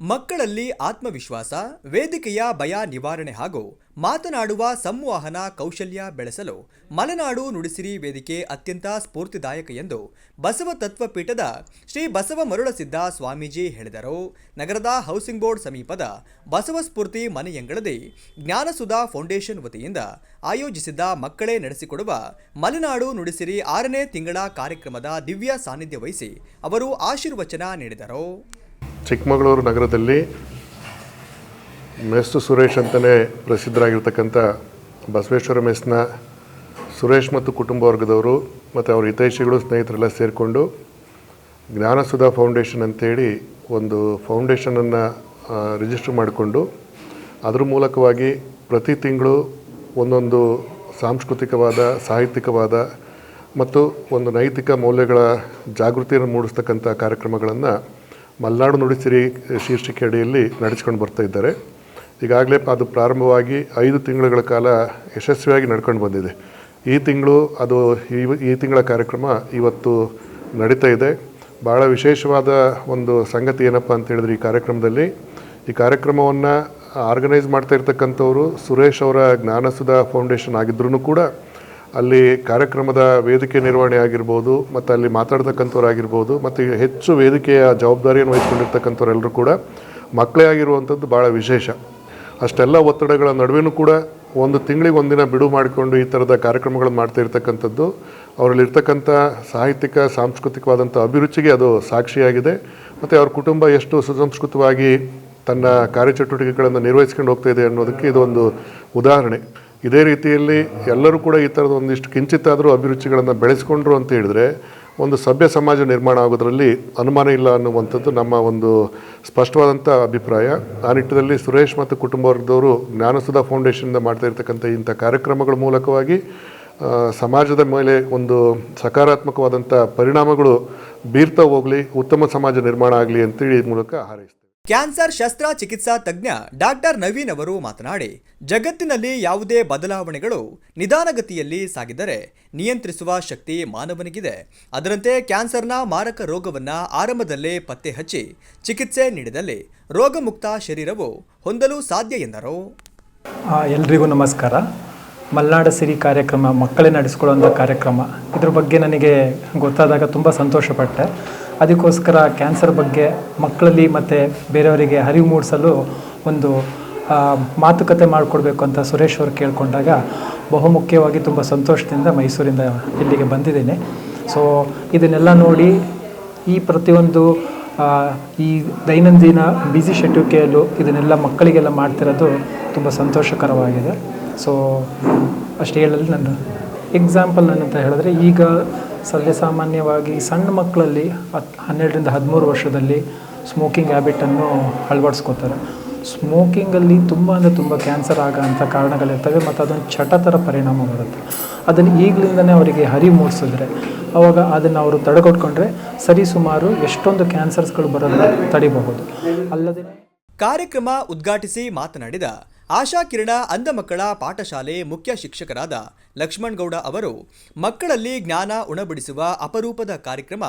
ಮಕ್ಕಳಲ್ಲಿ ಆತ್ಮವಿಶ್ವಾಸ, ವೇದಿಕೆಯ ಭಯ ನಿವಾರಣೆ ಹಾಗೂ ಮಾತನಾಡುವ ಸಂವಹನ ಕೌಶಲ್ಯ ಬೆಳೆಸಲು ಮಲೆನಾಡು ನುಡಿಸಿರಿ ವೇದಿಕೆ ಅತ್ಯಂತ ಸ್ಫೂರ್ತಿದಾಯಕ ಎಂದು ಬಸವ ತತ್ವಪೀಠದ ಶ್ರೀ ಬಸವ ಮರುಳಸಿದ್ದ ಸ್ವಾಮೀಜಿ ಹೇಳಿದರು. ನಗರದ ಹೌಸಿಂಗ್ ಬೋರ್ಡ್ ಸಮೀಪದ ಬಸವ ಸ್ಫೂರ್ತಿ ಮನೆಯಂಗಳದಿ ಜ್ಞಾನಸುಧಾ ಫೌಂಡೇಶನ್ ವತಿಯಿಂದ ಆಯೋಜಿಸಿದ್ದ ಮಕ್ಕಳೇ ನಡೆಸಿಕೊಡುವ ಮಲೆನಾಡು ನುಡಿಸಿರಿ 6ನೇ ತಿಂಗಳ ಕಾರ್ಯಕ್ರಮದ ದಿವ್ಯ ಸಾನ್ನಿಧ್ಯ ವಹಿಸಿ ಅವರು ಆಶೀರ್ವಚನ ನೀಡಿದರು. ಚಿಕ್ಕಮಗಳೂರು ನಗರದಲ್ಲಿ ಮೆಸ್ ಸುರೇಶ್ ಅಂತಲೇ ಪ್ರಸಿದ್ಧರಾಗಿರ್ತಕ್ಕಂಥ ಬಸವೇಶ್ವರ ಮೆಸ್ನ ಸುರೇಶ್ ಮತ್ತು ಕುಟುಂಬ ವರ್ಗದವರು ಮತ್ತು ಅವರ ಹಿತೈಷಿಗಳು ಸ್ನೇಹಿತರೆಲ್ಲ ಸೇರಿಕೊಂಡು ಜ್ಞಾನಸುಧಾ ಫೌಂಡೇಶನ್ ಅಂತೇಳಿ ಒಂದು ಫೌಂಡೇಶನನ್ನು ರಿಜಿಸ್ಟರ್ ಮಾಡಿಕೊಂಡು ಅದರ ಮೂಲಕವಾಗಿ ಪ್ರತಿ ತಿಂಗಳು ಒಂದೊಂದು ಸಾಂಸ್ಕೃತಿಕವಾದ, ಸಾಹಿತ್ಯಿಕವಾದ ಮತ್ತು ಒಂದು ನೈತಿಕ ಮೌಲ್ಯಗಳ ಜಾಗೃತಿಯನ್ನು ಮೂಡಿಸ್ತಕ್ಕಂಥ ಕಾರ್ಯಕ್ರಮಗಳನ್ನು ಮಲೆನಾಡು ನುಡಿಸಿರಿ ಶೀರ್ಷಿಕೆ ಅಡಿಯಲ್ಲಿ ನಡೆಸ್ಕೊಂಡು ಬರ್ತಾ ಇದ್ದಾರೆ. ಈಗಾಗಲೇ ಅದು ಪ್ರಾರಂಭವಾಗಿ 5 ತಿಂಗಳ ಕಾಲ ಯಶಸ್ವಿಯಾಗಿ ನಡ್ಕೊಂಡು ಬಂದಿದೆ. ಈ ತಿಂಗಳು ಅದು ಈ ತಿಂಗಳ ಕಾರ್ಯಕ್ರಮ ಇವತ್ತು ನಡೀತಾ ಇದೆ. ಭಾಳ ವಿಶೇಷವಾದ ಒಂದು ಸಂಗತಿ ಏನಪ್ಪ ಅಂತ ಹೇಳಿದ್ರೆ, ಈ ಕಾರ್ಯಕ್ರಮವನ್ನು ಆರ್ಗನೈಸ್ ಮಾಡ್ತಾ ಇರ್ತಕ್ಕಂಥವರು ಸುರೇಶ್ ಅವರ ಜ್ಞಾನಸುಧಾ ಫೌಂಡೇಶನ್ ಆಗಿದ್ರೂ ಕೂಡ ಅಲ್ಲಿ ಕಾರ್ಯಕ್ರಮದ ವೇದಿಕೆ ನಿರ್ವಹಣೆ ಆಗಿರ್ಬೋದು ಮತ್ತು ಅಲ್ಲಿ ಮಾತಾಡ್ತಕ್ಕಂಥವ್ರು ಆಗಿರ್ಬೋದು ಮತ್ತು ಹೆಚ್ಚು ವೇದಿಕೆಯ ಜವಾಬ್ದಾರಿಯನ್ನು ವಹಿಸ್ಕೊಂಡಿರ್ತಕ್ಕಂಥವ್ರೆಲ್ಲರೂ ಕೂಡ ಮಕ್ಕಳೇ ಆಗಿರುವಂಥದ್ದು ಭಾಳ ವಿಶೇಷ. ಅಷ್ಟೆಲ್ಲ ಒತ್ತಡಗಳ ನಡುವೆಯೂ ಕೂಡ ಒಂದು ತಿಂಗಳಿಗೆ ಒಂದಿನ ಬಿಡು ಮಾಡಿಕೊಂಡು ಈ ಥರದ ಕಾರ್ಯಕ್ರಮಗಳನ್ನು ಮಾಡ್ತಾ ಇರ್ತಕ್ಕಂಥದ್ದು ಅವರಲ್ಲಿರ್ತಕ್ಕಂಥ ಸಾಹಿತ್ಯಿಕ, ಸಾಂಸ್ಕೃತಿಕವಾದಂಥ ಅಭಿರುಚಿಗೆ ಅದು ಸಾಕ್ಷಿಯಾಗಿದೆ. ಮತ್ತು ಅವ್ರ ಕುಟುಂಬ ಎಷ್ಟು ಸುಸಂಸ್ಕೃತವಾಗಿ ತನ್ನ ಕಾರ್ಯಚಟುವಟಿಕೆಗಳನ್ನು ನಿರ್ವಹಿಸ್ಕೊಂಡು ಹೋಗ್ತಾ ಇದೆ ಅನ್ನೋದಕ್ಕೆ ಇದೊಂದು ಉದಾಹರಣೆ. ಇದೇ ರೀತಿಯಲ್ಲಿ ಎಲ್ಲರೂ ಕೂಡ ಈ ಥರದ ಒಂದಿಷ್ಟು ಕಿಂಚಿತ್ತಾದರೂ ಅಭಿರುಚಿಗಳನ್ನು ಬೆಳೆಸ್ಕೊಂಡ್ರು ಅಂತ ಹೇಳಿದ್ರೆ ಒಂದು ಸಭ್ಯ ಸಮಾಜ ನಿರ್ಮಾಣ ಆಗೋದ್ರಲ್ಲಿ ಅನುಮಾನ ಇಲ್ಲ ಅನ್ನುವಂಥದ್ದು ನಮ್ಮ ಒಂದು ಸ್ಪಷ್ಟವಾದಂಥ ಅಭಿಪ್ರಾಯ. ಆ ನಿಟ್ಟಿನಲ್ಲಿ ಸುರೇಶ್ ಮತ್ತು ಕುಟುಂಬ ವರ್ಗದವರು ಜ್ಞಾನಸುಧಾ ಫೌಂಡೇಶನ್ನಿಂದ ಮಾಡ್ತಾ ಇರ್ತಕ್ಕಂಥ ಇಂಥ ಕಾರ್ಯಕ್ರಮಗಳ ಮೂಲಕವಾಗಿ ಸಮಾಜದ ಮೇಲೆ ಒಂದು ಸಕಾರಾತ್ಮಕವಾದಂಥ ಪರಿಣಾಮಗಳು ಬೀರ್ತಾ ಹೋಗಲಿ, ಉತ್ತಮ ಸಮಾಜ ನಿರ್ಮಾಣ ಆಗಲಿ ಅಂತೇಳಿ ಈ ಮೂಲಕ ಹಾರೈಸ್ತಾರೆ. ಕ್ಯಾನ್ಸರ್ ಶಸ್ತ್ರಚಿಕಿತ್ಸಾ ತಜ್ಞ ಡಾಕ್ಟರ್ ನವೀನ್ ಅವರು ಮಾತನಾಡಿ, ಜಗತ್ತಿನಲ್ಲಿ ಯಾವುದೇ ಬದಲಾವಣೆಗಳು ನಿಧಾನಗತಿಯಲ್ಲಿ ಸಾಗಿದರೆ ನಿಯಂತ್ರಿಸುವ ಶಕ್ತಿ ಮಾನವನಿಗಿದೆ. ಅದರಂತೆ ಕ್ಯಾನ್ಸರ್ನ ಮಾರಕ ರೋಗವನ್ನು ಆರಂಭದಲ್ಲೇ ಪತ್ತೆ ಹಚ್ಚಿ ಚಿಕಿತ್ಸೆ ನೀಡಿದಲ್ಲಿ ರೋಗಮುಕ್ತ ಶರೀರವು ಹೊಂದಲು ಸಾಧ್ಯ ಎಂದರು. ಎಲ್ರಿಗೂ ನಮಸ್ಕಾರ. ಮಲೆನಾಡು ಸಿರಿ ಕಾರ್ಯಕ್ರಮ, ಮಕ್ಕಳೇ ನಡೆಸ್ಕೊಳ್ಳುವಂಥ ಕಾರ್ಯಕ್ರಮ, ಇದ್ರ ಬಗ್ಗೆ ನನಗೆ ಗೊತ್ತಾದಾಗ ತುಂಬ ಸಂತೋಷಪಟ್ಟೆ. ಅದಕ್ಕೋಸ್ಕರ ಕ್ಯಾನ್ಸರ್ ಬಗ್ಗೆ ಮಕ್ಕಳಲ್ಲಿ ಮತ್ತು ಬೇರೆಯವರಿಗೆ ಅರಿವು ಮೂಡಿಸಲು ಒಂದು ಮಾತುಕತೆ ಮಾಡಿಕೊಡ್ಬೇಕು ಅಂತ ಸುರೇಶ್ ಅವರು ಕೇಳಿಕೊಂಡಾಗ ಬಹುಮುಖ್ಯವಾಗಿ ತುಂಬ ಸಂತೋಷದಿಂದ ಮೈಸೂರಿಂದ ಇಲ್ಲಿಗೆ ಬಂದಿದ್ದೀನಿ. ಸೊ ಇದನ್ನೆಲ್ಲ ನೋಡಿ ಈ ಪ್ರತಿಯೊಂದು ಈ ದೈನಂದಿನ ಬ್ಯುಸಿ ಶೆಡ್ಯೂಲ್ಗೆಯಲ್ಲೂ ಇದನ್ನೆಲ್ಲ ಮಕ್ಕಳಿಗೆಲ್ಲ ಮಾಡ್ತಿರೋದು ತುಂಬ ಸಂತೋಷಕರವಾಗಿದೆ. ಸೊ ಅಷ್ಟು ಹೇಳಲು ನನ್ನ ಎಕ್ಸಾಂಪಲ್ ನನ್ನಂತ ಹೇಳಿದ್ರೆ, ಈಗ ಸರ್ವೇಸಾಮಾನ್ಯವಾಗಿ ಸಣ್ಣ ಮಕ್ಕಳಲ್ಲಿ 12ರಿಂದ 13 ವರ್ಷದಲ್ಲಿ ಸ್ಮೋಕಿಂಗ್ ಹ್ಯಾಬಿಟನ್ನು ಅಳವಡಿಸ್ಕೋತಾರೆ. ಸ್ಮೋಕಿಂಗಲ್ಲಿ ತುಂಬ ಕ್ಯಾನ್ಸರ್ ಆಗೋಂಥ ಕಾರಣಗಳಿರ್ತವೆ ಮತ್ತು ಅದೊಂದು ಚಟ ಥರ ಪರಿಣಾಮ ಬರುತ್ತೆ. ಅದನ್ನು ಈಗಲಿಂದನೇ ಅವರಿಗೆ ಅರಿವು ಮೂಡಿಸಿದ್ರೆ ಆವಾಗ ಅದನ್ನು ಅವರು ತಡೆಗಟ್ಕೊಂಡ್ರೆ ಸರಿಸುಮಾರು ಎಷ್ಟೊಂದು ಕ್ಯಾನ್ಸರ್ಸ್ಗಳು ಬರೋದನ್ನು ತಡಿಬಹುದು. ಅಲ್ಲದೆ ಕಾರ್ಯಕ್ರಮ ಉದ್ಘಾಟಿಸಿ ಮಾತನಾಡಿದ ಆಶಾ ಕಿರಣ ಅಂಧ ಮಕ್ಕಳ ಪಾಠಶಾಲೆ ಮುಖ್ಯ ಶಿಕ್ಷಕರಾದ ಲಕ್ಷ್ಮಣ್ ಗೌಡ ಅವರು, ಮಕ್ಕಳಲ್ಲಿ ಜ್ಞಾನ ಉಣಬಡಿಸುವ ಅಪರೂಪದ ಕಾರ್ಯಕ್ರಮ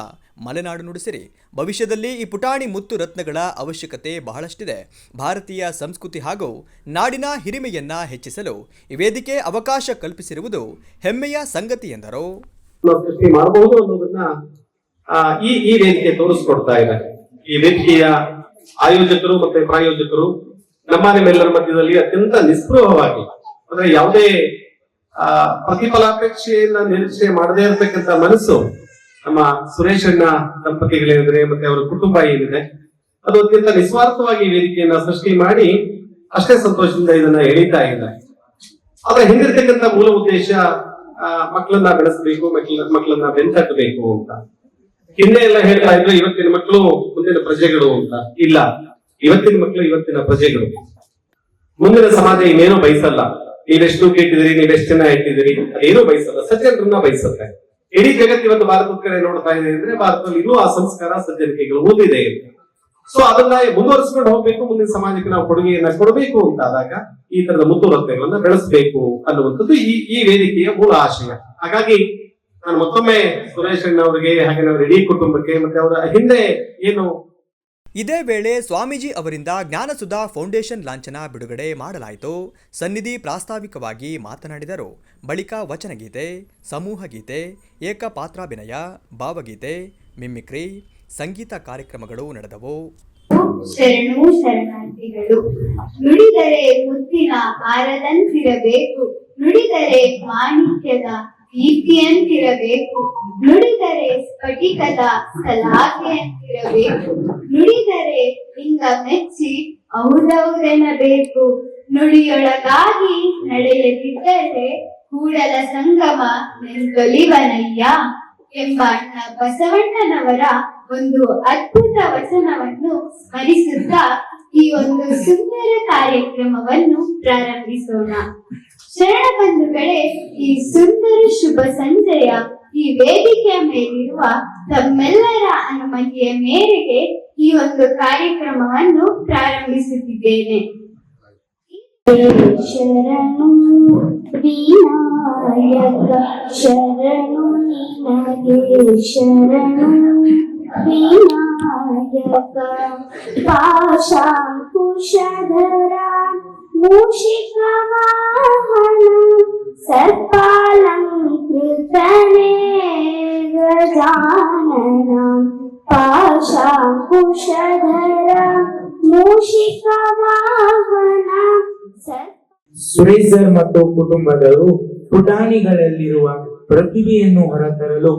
ಮಲೆನಾಡು ನುಡಿಸಿರಿ. ಭವಿಷ್ಯದಲ್ಲಿ ಈ ಪುಟಾಣಿ ಮುತ್ತು ರತ್ನಗಳ ಅವಶ್ಯಕತೆ ಬಹಳಷ್ಟಿದೆ. ಭಾರತೀಯ ಸಂಸ್ಕೃತಿ ಹಾಗೂ ನಾಡಿನ ಹಿರಿಮೆಯನ್ನ ಹೆಚ್ಚಿಸಲು ಈ ವೇದಿಕೆ ಅವಕಾಶ ಕಲ್ಪಿಸಿರುವುದು ಹೆಮ್ಮೆಯ ಸಂಗತಿ ಎಂದರು. ಈ ವೇದಿಕೆ ತೋರಿಸ್ಕೊಡ್ತಾ ಇದ್ದಾರೆ. ಈ ವೇದಿಕೆಯ ಆಯೋಜಕರು ಮತ್ತೆ ಪ್ರಾಯೋಜಕರು ನಮ್ಮೆಲ್ಲರ ಮಧ್ಯದಲ್ಲಿ ಅತ್ಯಂತ ನಿಸ್ಪೃಹವಾಗಿ, ಅಂದ್ರೆ ಯಾವುದೇ ಪ್ರತಿಫಲಾಪೇಕ್ಷೆಯನ್ನ ನಿರೀಕ್ಷೆ ಮಾಡದೇ ಇರತಕ್ಕಂತ ಮನಸ್ಸು ನಮ್ಮ ಸುರೇಶ್ ಅಣ್ಣ ದಂಪತಿಗಳೇನಿದ್ರೆ ಮತ್ತೆ ಅವರ ಕುಟುಂಬ ಏನಿದೆ ಅದು ಅತ್ಯಂತ ನಿಸ್ವಾರ್ಥವಾಗಿ ವೇದಿಕೆಯನ್ನ ಸೃಷ್ಟಿ ಮಾಡಿ ಅಷ್ಟೇ ಸಂತೋಷದಿಂದ ಇದನ್ನ ಎಳೀತಾ ಇದ್ದಾರೆ. ಆದ್ರೆ ಹಿಂದಿರ್ತಕ್ಕಂಥ ಮೂಲ ಉದ್ದೇಶ ಮಕ್ಕಳನ್ನ ಬೆಳೆಸಬೇಕು, ಮಕ್ಕಳನ್ನ ಬೆಂತಟ್ಟಬೇಕು ಅಂತ. ಹಿಂದೆ ಎಲ್ಲ ಹೇಳ್ತಾ ಇದ್ರು ಇವತ್ತಿನ ಮಕ್ಕಳು ಮುಂದಿನ ಪ್ರಜೆಗಳು ಅಂತ. ಇಲ್ಲ, ಇವತ್ತಿನ ಮಕ್ಕಳು ಇವತ್ತಿನ ಪ್ರಜೆಗಳು. ಮುಂದಿನ ಸಮಾಜ ಇನ್ನೇನು ಬಯಸಲ್ಲ. ನೀವೆಷ್ಟು ಕೆಟ್ಟಿದಿರಿ, ನೀವೆಷ್ಟು ಜನ ಇಟ್ಟಿದಿರಿ, ಅದೇನು ಬಯಸಲ್ಲ, ಸಜ್ಜನರನ್ನ ಬಯಸುತ್ತೆ. ಇಡೀ ಜಗತ್ತು ಇವತ್ತು ಭಾರತದ ಕಡೆ ನೋಡ್ತಾ ಇದೆ ಅಂದ್ರೆ ಭಾರತದಲ್ಲಿ ಇನ್ನೂ ಆ ಸಂಸ್ಕಾರ, ಸಜ್ಜನಿಕೆಗಳು ಓದಿದೆ. ಸೊ ಅದನ್ನ ಮುಂದುವರಿಸ್ಕೊಂಡು ಹೋಗ್ಬೇಕು, ಮುಂದಿನ ಸಮಾಜಕ್ಕೆ ನಾವು ಕೊಡುಗೆಯನ್ನ ಕೊಡಬೇಕು ಅಂತ ಆದಾಗ ಈ ತರದ ಮುತ್ತುವರ್ತೆಗಳನ್ನ ಬೆಳೆಸಬೇಕು ಅನ್ನುವಂಥದ್ದು ಈ ವೇದಿಕೆಯ ಮೂಲ ಆಶಯ. ಹಾಗಾಗಿ ನಾನು ಮತ್ತೊಮ್ಮೆ ಸುರೇಶ್ ಅಣ್ಣ ಅವರಿಗೆ ಹಾಗೆ ಅವರ ಇಡೀ ಕುಟುಂಬಕ್ಕೆ ಮತ್ತೆ ಅವರ ಹಿಂದೆ ಏನು ಇದೇ ವೇಳೆ ಸ್ವಾಮೀಜಿ ಅವರಿಂದ ಜ್ಞಾನಸುಧಾ ಫೌಂಡೇಶನ್ ಲಾಂಛನ ಬಿಡುಗಡೆ ಮಾಡಲಾಯಿತು. ಸನ್ನಿಧಿ ಪ್ರಾಸ್ತಾವಿಕವಾಗಿ ಮಾತನಾಡಿದರು. ಬಳಿಕ ವಚನಗೀತೆ, ಸಮೂಹ ಗೀತೆ, ಏಕಪಾತ್ರಾಭಿನಯ, ಭಾವಗೀತೆ, ಮಿಮಿಕ್ರಿ, ಸಂಗೀತ ಕಾರ್ಯಕ್ರಮಗಳು ನಡೆದವು. ಶರಣು ಶರಣಾರ್ಥಿಗಳು. ನುಡಿದರೆ ಮುತ್ತಿನ ಹಾರದಂತಿರಬೇಕು, ನುಡಿದರೆ ಮಾಣಿಕ್ಯದ ದೀಪ್ತಿಯಂತಿರಬೇಕು, ನುಡಿದರೆ ಸ್ಫಟಿಕದ ಸಲಾಕೆಯಂತಿರಬೇಕು, ನುಡಿದರೆ ಲಿಂಗ ಮೆಚ್ಚಿ ಹೌದೌದೆನ್ನಬೇಕು, ನುಡಿಯೊಳಗಾಗಿ ನಡೆಯದಿದ್ದರೆ ಕೂಡಲ ಸಂಗಮ ನಿಲ್ಗೊಲಿವನಯ್ಯ ಎಂಬ ಬಸವಣ್ಣನವರ ಒಂದು ಅದ್ಭುತ ವಚನವನ್ನು ಸ್ಮರಿಸುತ್ತಾ ಈ ಒಂದು ಸುಂದರ ಕಾರ್ಯಕ್ರಮವನ್ನು ಪ್ರಾರಂಭಿಸೋಣ. ಶರಣ ಬಂಧುಗಳೇ, ಈ ಸುಂದರ ಶುಭ ಸಂಜೆಯ ಈ ವೇದಿಕೆಯ ಮೇಲಿರುವ ತಮ್ಮೆಲ್ಲರ ಅನುಮತಿಯ ಮೇರೆಗೆ ಈ ಒಂದು ಕಾರ್ಯಕ್ರಮವನ್ನು ಪ್ರಾರಂಭಿಸುತ್ತಿದ್ದೇನೆ. ಶರಣು ವಿನಾಯಕ ಶರಣು ನಿನಗೆ ಶರಣು ವಿನಾಯಕ ಪಾಶಾಂಕುಶಧರ ಮೂಷಿಕ ವಾಹನ ಸರ್ಪಾಲಂಕೃತನೇ ಗಜಾನನ ಪಾಶಾಂಕುಶಧರ ಮೂಷಿಕ ವಾಹನ. ಸುರೇಶ್ ಸರ್ ಮತ್ತು ಕುಟುಂಬದವರು ಪುಟಾಣಿಗಳಲ್ಲಿರುವ ಪ್ರತಿಭೆಯನ್ನು ಹೊರತರಲು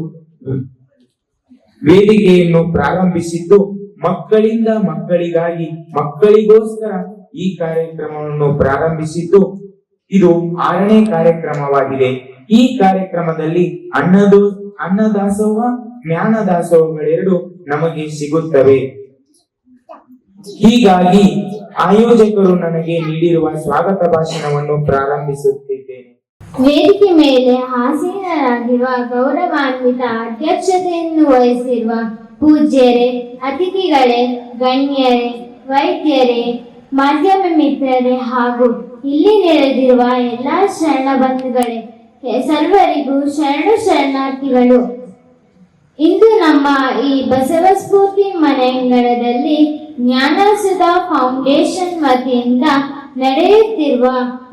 ವೇದಿಕೆಯನ್ನು ಪ್ರಾರಂಭಿಸಿದ್ದು, ಮಕ್ಕಳಿಂದ ಮಕ್ಕಳಿಗಾಗಿ ಮಕ್ಕಳಿಗೋಸ್ಕರ ಈ ಕಾರ್ಯಕ್ರಮವನ್ನು ಪ್ರಾರಂಭಿಸಿದ್ದು ಇದು 6ನೇ ಕಾರ್ಯಕ್ರಮವಾಗಿದೆ. ಈ ಕಾರ್ಯಕ್ರಮದಲ್ಲಿ ಅನ್ನದಾಸೋಹ, ಜ್ಞಾನದಾಸೋಹಗಳೆರಡು ನಮಗೆ ಸಿಗುತ್ತವೆ. ಹೀಗಾಗಿ ಆಯೋಜಕರು ನನಗೆ ನೀಡಿರುವ ಸ್ವಾಗತ ಭಾಷಣವನ್ನು ಪ್ರಾರಂಭಿಸುತ್ತಿದ್ದೇನೆ. ವೇದಿಕೆ ಮೇಲೆ ಆಸೀನರಾಗಿರುವ ಗೌರವಾನ್ವಿತ ಅಧ್ಯಕ್ಷತೆಯನ್ನು ವಹಿಸಿರುವ ಪೂಜ್ಯರೇ, ಅತಿಥಿಗಳೇ, ಗಣ್ಯರೇ, ವೈದ್ಯರೇ, ಮಾಧ್ಯಮ ಮಿತ್ರರೇ ಹಾಗೂ ಇಲ್ಲಿ ನೆರೆದಿರುವ ಎಲ್ಲಾ ಶರಣ ಬಂಧುಗಳೇ, ಸರ್ವರಿಗೂ ಶರಣು ಶರಣಾರ್ಥಿಗಳು. ಇಂದು ನಮ್ಮ ಈ ಬಸವ ಸ್ಫೂರ್ತಿ ಮನೆಯಂಗಳದಲ್ಲಿ ಜ್ಞಾನಸುಧಾ ಫೌಂಡೇಶನ್ ವತಿಯಿಂದ ನಡೆಯುತ್ತಿರುವ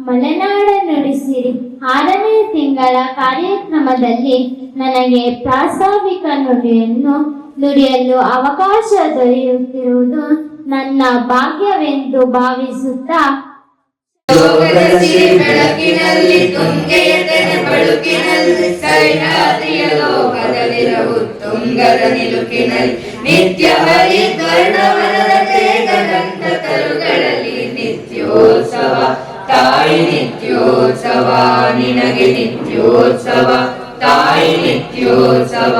ಮಲೆನಾಡ ನುಡಿಸಿರಿ 6ನೇ ತಿಂಗಳ ಕಾರ್ಯಕ್ರಮದಲ್ಲಿ ನನಗೆ ಪ್ರಾಸ್ತಾವಿಕ ನುಡಿಯಲು ಅವಕಾಶ ದೊರೆಯುತ್ತಿರುವುದು ನನ್ನ ಭಾಗ್ಯವೆಂದು ಭಾವಿಸುತ್ತಾ, ಬೆಳಕಿನಲ್ಲಿ ತುಂಗೆಯತೆನೆ ಬಳುಕಿನಲ್ಲಿ ಸಹ್ಯಾದ್ರಿಯ ಲೋಕದಲ್ಲಿರವು ತುಂಗದ ನಿಲುಕಿನಲ್ಲಿ ನಿತ್ಯ ಹರಿದ್ವರ್ಣವನದ ತೇಜದಂತ ತರುಗಳಲ್ಲಿ ನಿತ್ಯೋತ್ಸವ ತಾಯಿ ನಿತ್ಯೋತ್ಸವ ನಿನಗೆ ನಿತ್ಯೋತ್ಸವ ತಾಯಿ ನಿತ್ಯೋತ್ಸವ.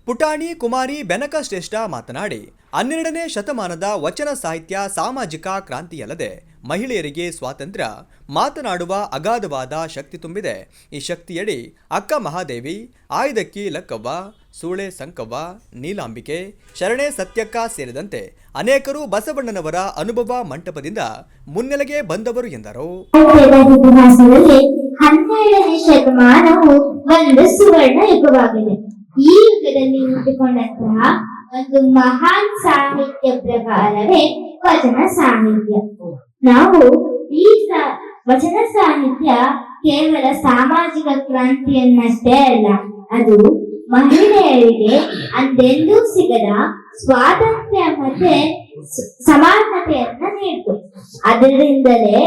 ಪುಟಾಣಿ ಕುಮಾರಿ ಬೆನಕ ಶ್ರೇಷ್ಠ ಮಾತನಾಡಿ, 12ನೇ ಶತಮಾನದ ವಚನ ಸಾಹಿತ್ಯ ಸಾಮಾಜಿಕ ಕ್ರಾಂತಿಯಲ್ಲದೆ ಮಹಿಳೆಯರಿಗೆ ಸ್ವಾತಂತ್ರ್ಯ, ಮಾತನಾಡುವ ಅಗಾಧವಾದ ಶಕ್ತಿ ತುಂಬಿದೆ. ಈ ಶಕ್ತಿಯಡಿ ಅಕ್ಕ ಮಹಾದೇವಿ, ಆಯ್ದಕ್ಕಿ ಲಕ್ಕವ್ವ, ಸೂಳೆ ಸಂಕವ್ವ, ನೀಲಾಂಬಿಕೆ, ಶರಣೆ ಸತ್ಯಕ್ಕ ಸೇರಿದಂತೆ ಅನೇಕರು ಬಸವಣ್ಣನವರ ಅನುಭವ ಮಂಟಪದಿಂದ ಮುನ್ನೆಲೆಗೆ ಬಂದವರು ಎಂದರು. ಇತಿಹಾಸದಲ್ಲಿ 12ನೇ ಶತಮಾನವು ಒಂದು ಸುವರ್ಣ ಯುಗವಾಗಿದೆ. ಈ ಯುಗದಲ್ಲಿ ಹುಟ್ಟಿಕೊಂಡಂತಹ ಒಂದು ಮಹಾನ್ ಸಾಹಿತ್ಯ ಪ್ರಕಾರವೇ ವಚನ ಸಾಹಿತ್ಯ. ನಾವು ಈ ವಚನ ಸಾಹಿತ್ಯ ಕೇವಲ ಸಾಮಾಜಿಕ ಕ್ರಾಂತಿಯನ್ನಷ್ಟೇ ಅಲ್ಲ, ಅದು ಮಹಿಳೆಯರಿಗೆ ಅಂದೆಂದೂ ಸಿಗದ ಸ್ವಾತಂತ್ರ್ಯ ಮತ್ತೆ ಸಮಾನತೆಯನ್ನ ನೀಡಿತು. ಅದರಿಂದಲೇ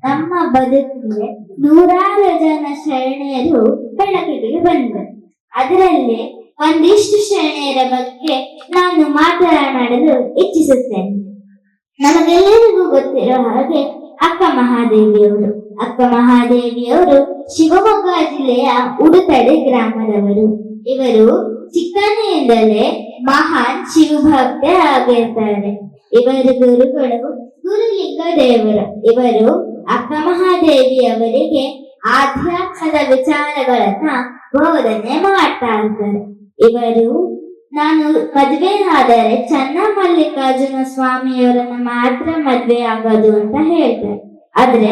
ನಮ್ಮ ಬದುಕಿಗೆ ನೂರಾರು ಜನ ಶರಣೆಯರು ಬೆಳಕಿಗೆ ಬಂದರು. ಅದರಲ್ಲಿ ಒಂದಿಷ್ಟು ಶರಣೆಯರ ಬಗ್ಗೆ ನಾನು ಮಾತನಾಡಲು ಇಚ್ಛಿಸುತ್ತೇನೆ. ನಮಗೆಲ್ಲರಿಗೂ ಗೊತ್ತಿರೋ ಹಾಗೆ ಅಕ್ಕ ಮಹಾದೇವಿಯವರು ಶಿವಮೊಗ್ಗ ಜಿಲ್ಲೆಯ ಉಡುತಡೆ ಗ್ರಾಮದವರು. ಇವರು ಚಿಕ್ಕಂದಿನಿಂದಲೇ ಮಹಾನ್ ಶಿವಭಕ್ತರಾಗಿರ್ತಾರೆ. ಇವರ ಗುರುಗಳು ಗುರುಲಿಂಗ ದೇವರು. ಇವರು ಅಕ್ಕ ಮಹಾದೇವಿಯವರಿಗೆ ಆಧ್ಯಾತ್ಮದ ವಿಚಾರಗಳನ್ನ ಬೋಧನೆ ಮಾಡ್ತಾ ಇರ್ತಾರೆ. ಇವರು ನಾನು ಮದುವೆ ಆದರೆ ಚನ್ನಮಲ್ಲಿಕಾರ್ಜುನ ಸ್ವಾಮಿಯವರನ್ನ ಮಾತ್ರ ಮದ್ವೆ ಆಗೋದು ಅಂತ ಹೇಳ್ತಾರೆ. ಆದ್ರೆ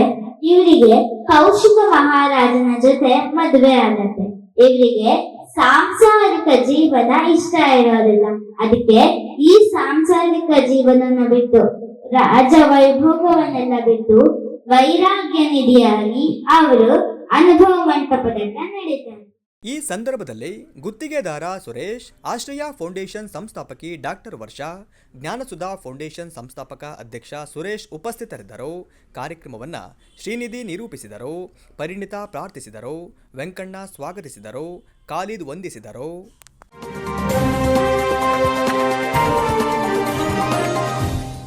ಇವರಿಗೆ ಕೌಶಿಕ ಮಹಾರಾಜನ ಜೊತೆ ಮದುವೆ ಆಗತ್ತೆ. ಇವರಿಗೆ ಸಾಂಸಾರಿಕ ಜೀವನ ಇಷ್ಟ ಇರೋದಿಲ್ಲ. ಅದಕ್ಕೆ ಈ ಸಾಂಸಾರಿಕ ಜೀವನವನ್ನು ಬಿಟ್ಟು ರಾಜ ವೈಭೋಗವನ್ನೆಲ್ಲ ಬಿಟ್ಟು ವೈರಾಗ್ಯ ನಿಧಿಯಾಗಿ ಅವರು ಅನುಭವ ಮಂಟಪದತ್ತ ನಡೀತಾರೆ. ಈ ಸಂದರ್ಭದಲ್ಲಿ ಗುತ್ತಿಗೆದಾರ ಸುರೇಶ್, ಆಶ್ರಯ ಫೌಂಡೇಶನ್ ಸಂಸ್ಥಾಪಕಿ ಡಾಕ್ಟರ್ ವರ್ಷಾ, ಜ್ಞಾನಸುಧಾ ಫೌಂಡೇಶನ್ ಸಂಸ್ಥಾಪಕ ಅಧ್ಯಕ್ಷ ಸುರೇಶ್ ಉಪಸ್ಥಿತರಿದ್ದರು. ಕಾರ್ಯಕ್ರಮವನ್ನು ಶ್ರೀನಿಧಿ ನಿರೂಪಿಸಿದರು, ಪರಿಣಿತಾ ಪ್ರಾರ್ಥಿಸಿದರು, ವೆಂಕಣ್ಣ ಸ್ವಾಗತಿಸಿದರು, ಖಾಲಿದ್ ವಂದಿಸಿದರು.